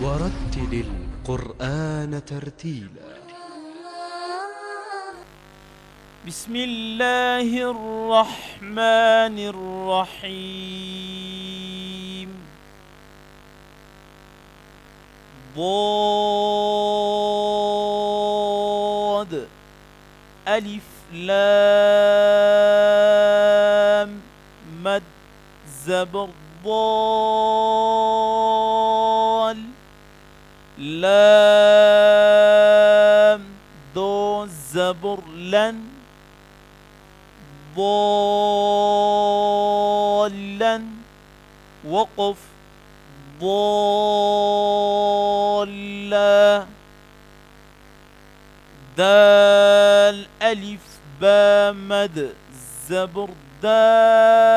ورتل القرآن ترتيلا. بسم الله الرحمن الرحيم. ضاد ألف لام مد زبر ضال لام دو زبر لن ضالا وقف ضالا دال ألف با مد زبر دابة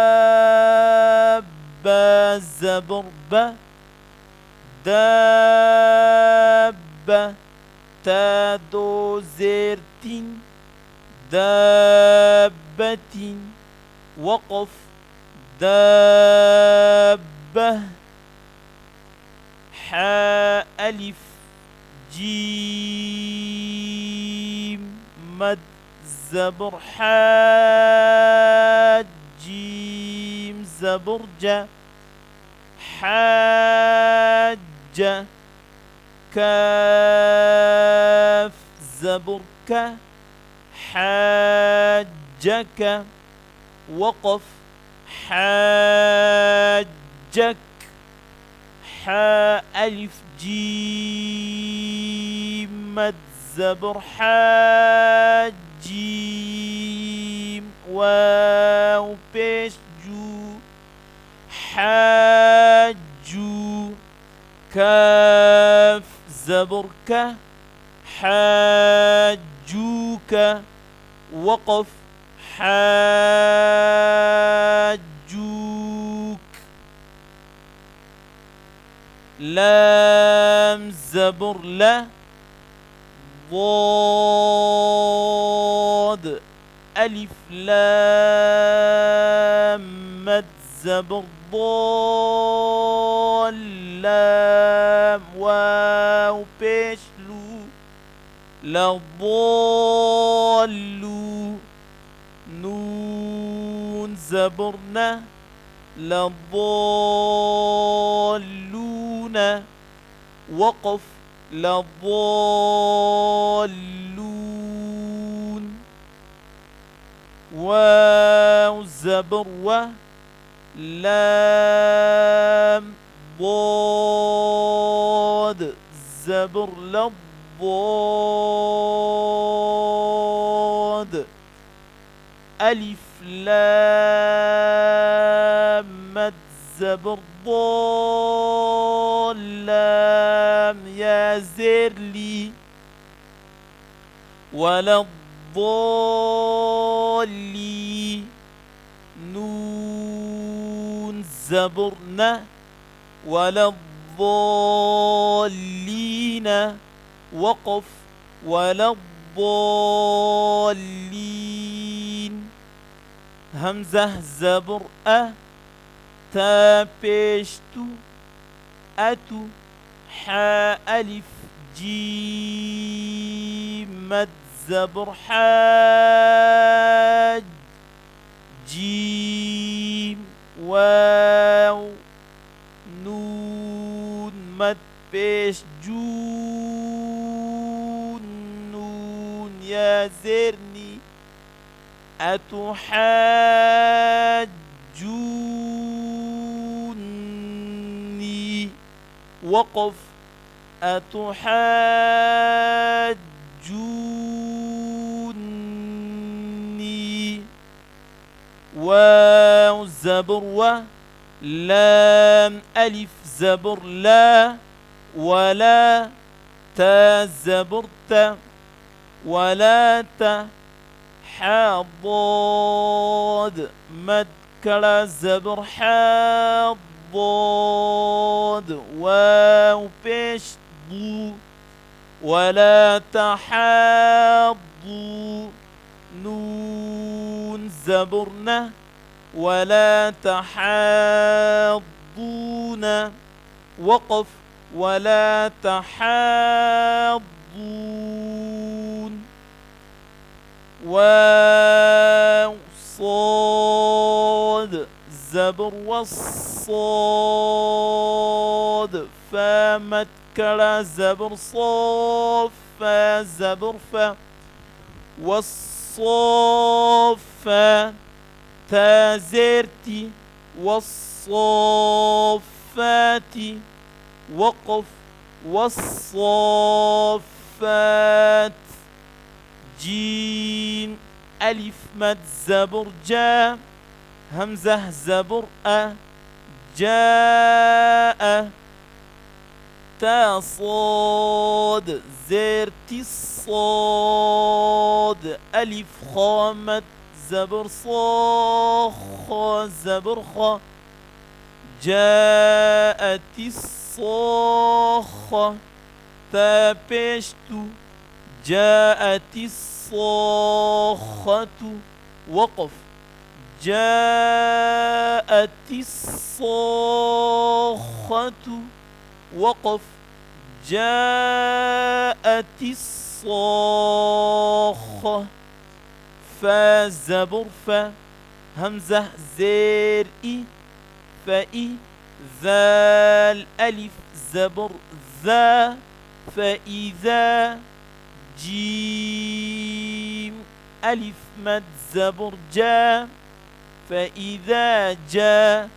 زبر با دابة تا دو زيرتين دابة وقف دابة حاء ألف جيم مد زبر حاء جيم زبر جا حاجة كاف زبر ك حاجك وقف حاجك حاء ألف جيم مد زبر حاجيم واو بيش جو حاجو كاف زبر ك حاجوك وقف حاجوك لام زبر لا ضاد ألف لام مد زبر ضال لام واو بيش لو لضالوا نون زبرنا لضالون وقف لضالون واو زبر و لام ضاد زبر للضاد ألف لام مد زبر ضال لام يا زرلي ولا الضالي نون زبرنا ولا الضالين وقف ولا الضالين همزة زبر تا بيشتو أتو حاء ألف جيم مد زبر حاج جيم واو نون مد بيش جون نون يا زرني أتحاجوني وقف أتحاجوني واو زبر و لام ألف زبر لا ولا تا زبر تا ولا تا حاضاد مد كلا زبر حاضاد واو بيش ضو ولا تحاضوا نون زبرنا ولا تحاضون وقف ولا تحاضون واو صاد زبر والصاد فا مد كلا زبر صاف فا زبر فا والصافا تا زيرتي والصافات وقف والصافات جيم ألف مد زبر جا همزة زبر أ جاء تا صاد زيرتي الصاد ألف خا مد زبر صا خا زبر خا جاءت الصاخة تا بيشتو جاءت الصاخة وقف جاءت الصاخة وقف جاءت الصاخة فا زبر فا همزة زير إي فإي ذال ألف زبر ذا فإذا جيم ألف مد زبر جا فإذا جاء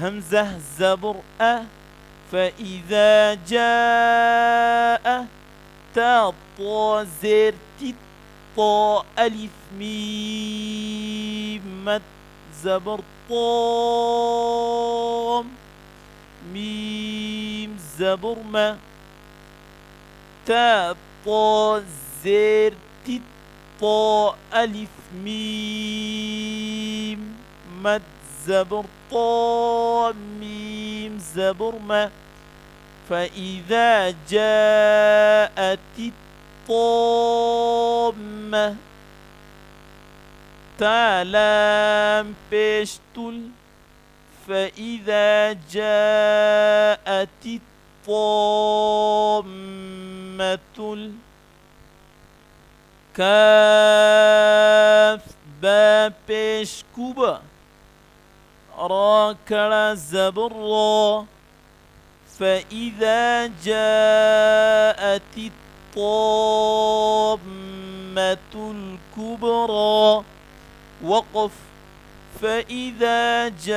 همزة زبر أ فإذا جاء تا طا زير تي طا ألف ميم مد زبر طام ميم زبر ما تا طا زير تي طا ألف ميم مد زبر طا ميم زبر ما فإذا جاءت الطامة تا لام بيشتل فإذا جاءت الطامة كاف با بيش كوبا را كلا زبر را فإذا جاءت الطامة الكبرى وقف فإذا جاءت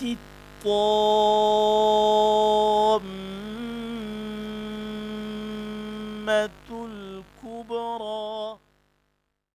الطامة الكبرى